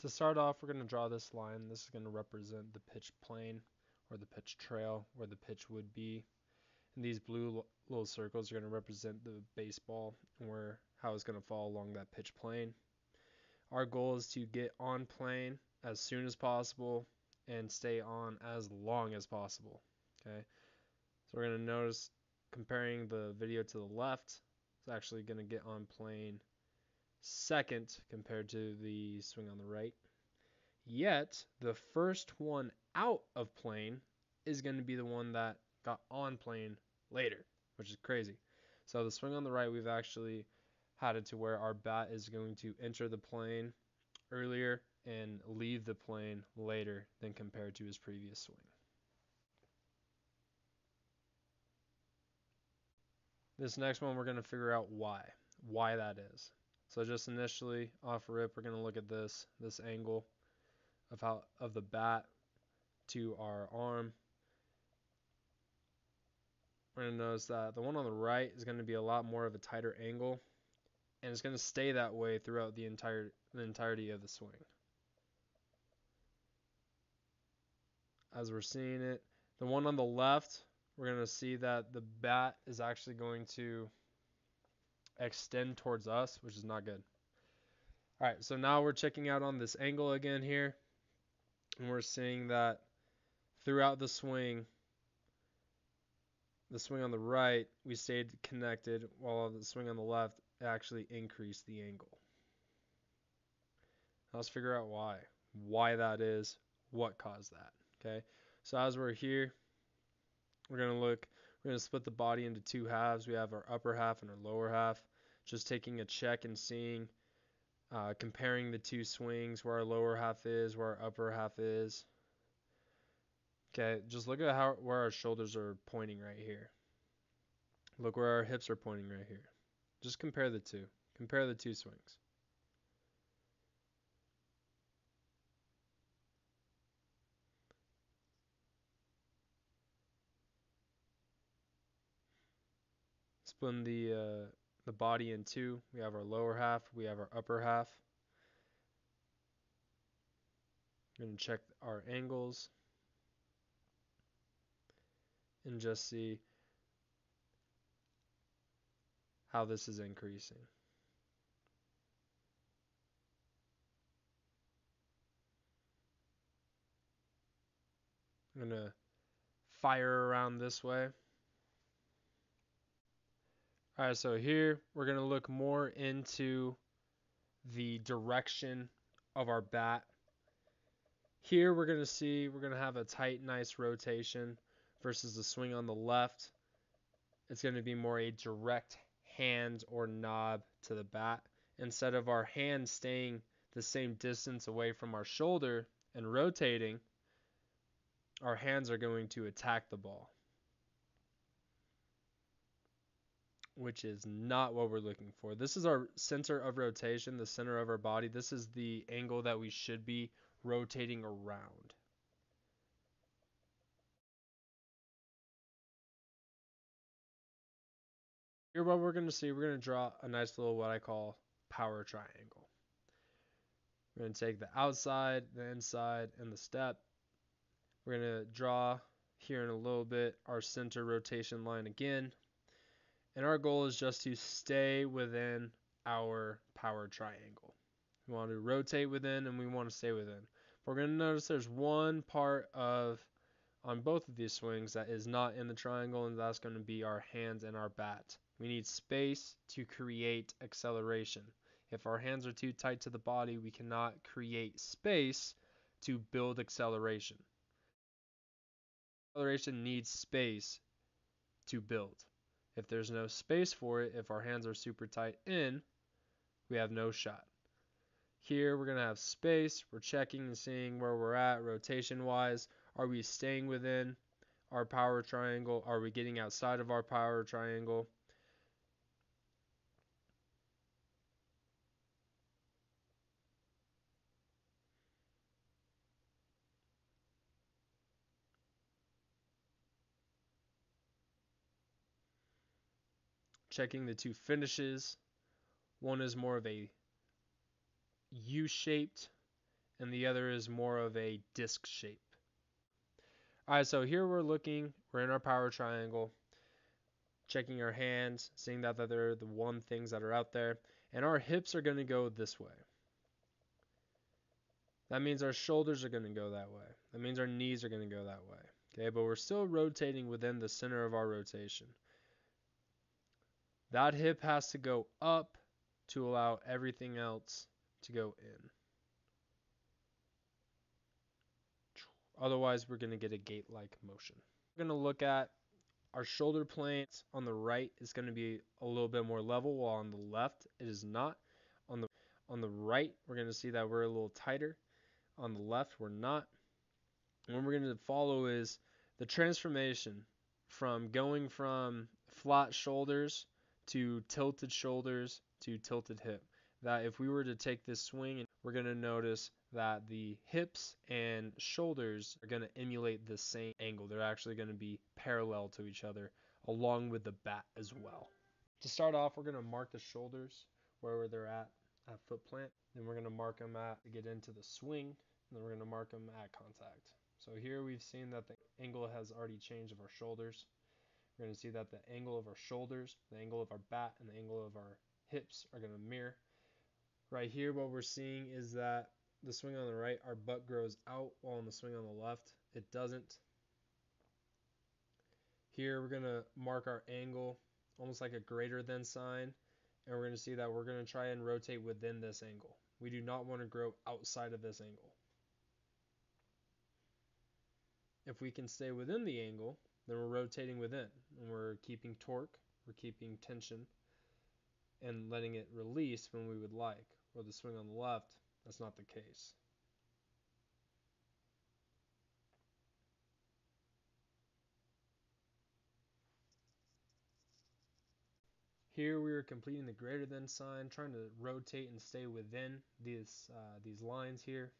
To start off, we're going to draw this line. This is going to represent the pitch plane or the pitch trail where the pitch would be. And these blue little circles are going to represent the baseball and how it's going to fall along that pitch plane. Our goal is to get on plane as soon as possible and stay on as long as possible. Okay, so we're going to notice comparing the video to the left, it's actually going to get on plane second compared to the swing on the right. Yet the first one out of plane is going to be the one that got on plane later, which is crazy. So the swing on the right, we've actually had it to where our bat is going to enter the plane earlier and leave the plane later than compared to his previous swing. This next one, we're going to figure out why that is. So just initially off rip, we're going to look at this angle of the bat to our arm. We're going to notice that the one on the right is going to be a lot more of a tighter angle, and it's going to stay that way throughout the entirety of the swing. As we're seeing it, the one on the left, we're going to see that the bat is actually going to extend towards us, which is not good. All right, so now we're checking out on this angle again here, and we're seeing that throughout the swing on the right, we stayed connected, while the swing on the left actually increased the angle. Now let's figure out why that is, what caused that. Okay, so as we're here, we're going to split the body into two halves. We have our upper half and our lower half. Just taking a check and seeing, comparing the two swings, where our lower half is, where our upper half is. Okay, just look at where our shoulders are pointing right here. Look where our hips are pointing right here. Just compare the two. Compare the two swings. Splitting the body in two. We have our lower half. We have our upper half. I'm going to check our angles and just see how this is increasing. I'm going to fire around this way. Alright, so here we're going to look more into the direction of our bat. Here we're going to have a tight, nice rotation versus the swing on the left. It's going to be more a direct hand or knob to the bat. Instead of our hand staying the same distance away from our shoulder and rotating, our hands are going to attack the ball, which is not what we're looking for. This is our center of rotation, the center of our body. This is the angle that we should be rotating around. Here what we're going to see, we're going to draw a nice little what I call power triangle. We're going to take the outside, the inside, and the step. We're going to draw here in a little bit our center rotation line again. And our goal is just to stay within our power triangle. We want to rotate within and we want to stay within. But we're going to notice there's one part on both of these swings that is not in the triangle, and that's going to be our hands and our bat. We need space to create acceleration. If our hands are too tight to the body, we cannot create space to build acceleration. Acceleration needs space to build. If there's no space for it, if our hands are super tight in, we have no shot. Here we're going to have space. We're checking and seeing where we're at rotation-wise. Are we staying within our power triangle? Are we getting outside of our power triangle? Checking the two finishes. One is more of a U-shaped, and the other is more of a disc shape. Alright, so here we're in our power triangle, checking our hands, seeing that they're the one things that are out there, and our hips are going to go this way. That means our shoulders are going to go that way. That means our knees are going to go that way. Okay, but we're still rotating within the center of our rotation. That hip has to go up to allow everything else to go in. Otherwise, we're going to get a gate-like motion. We're going to look at our shoulder plane on the right is going to be a little bit more level, while on the left it is not. On the right, we're going to see that we're a little tighter. On the left, we're not. And what we're going to follow is the transformation from going from flat shoulders to tilted hip. That if we were to take this swing, we're going to notice that the hips and shoulders are going to emulate the same angle. They're actually going to be parallel to each other along with the bat as well. To start off, we're going to mark the shoulders where they're at foot plant. Then we're going to mark them to get into the swing. And then we're going to mark them at contact. So here we've seen that the angle has already changed of our shoulders. We're going to see that the angle of our shoulders, the angle of our bat, and the angle of our hips are going to mirror. Right here, what we're seeing is that the swing on the right, our butt grows out, while on the swing on the left, it doesn't. Here, we're going to mark our angle almost like a greater than sign, and we're going to see that we're going to try and rotate within this angle. We do not want to grow outside of this angle. If we can stay within the angle, then we're rotating within, and we're keeping torque, we're keeping tension, and letting it release when we would like. Or the swing on the left, that's not the case. Here we are completing the greater than sign, trying to rotate and stay within these lines here.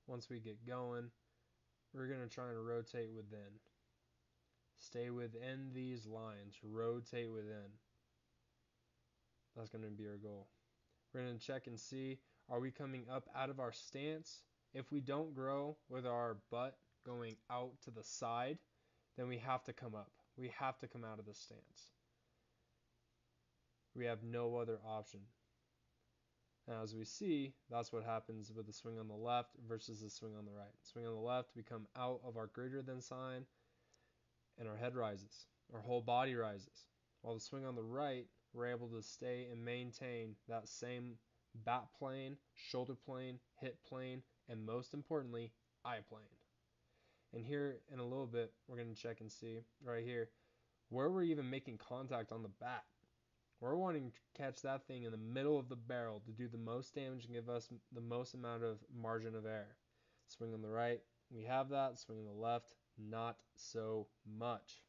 Once we get going, we're going to try and rotate within. Stay within these lines, rotate within. That's going to be our goal. We're going to check and see, are we coming up out of our stance? If we don't grow with our butt going out to the side, then we have to come up. We have to come out of the stance. We have no other option. Now, as we see, that's what happens with the swing on the left versus the swing on the right. Swing on the left, we come out of our greater than sign, and our head rises. Our whole body rises. While the swing on the right, we're able to stay and maintain that same bat plane, shoulder plane, hip plane, and most importantly, eye plane. And here in a little bit, we're going to check and see right here where we're even making contact on the bat. We're wanting to catch that thing in the middle of the barrel to do the most damage and give us the most amount of margin of error. Swing on the right, we have that. Swing on the left, not so much.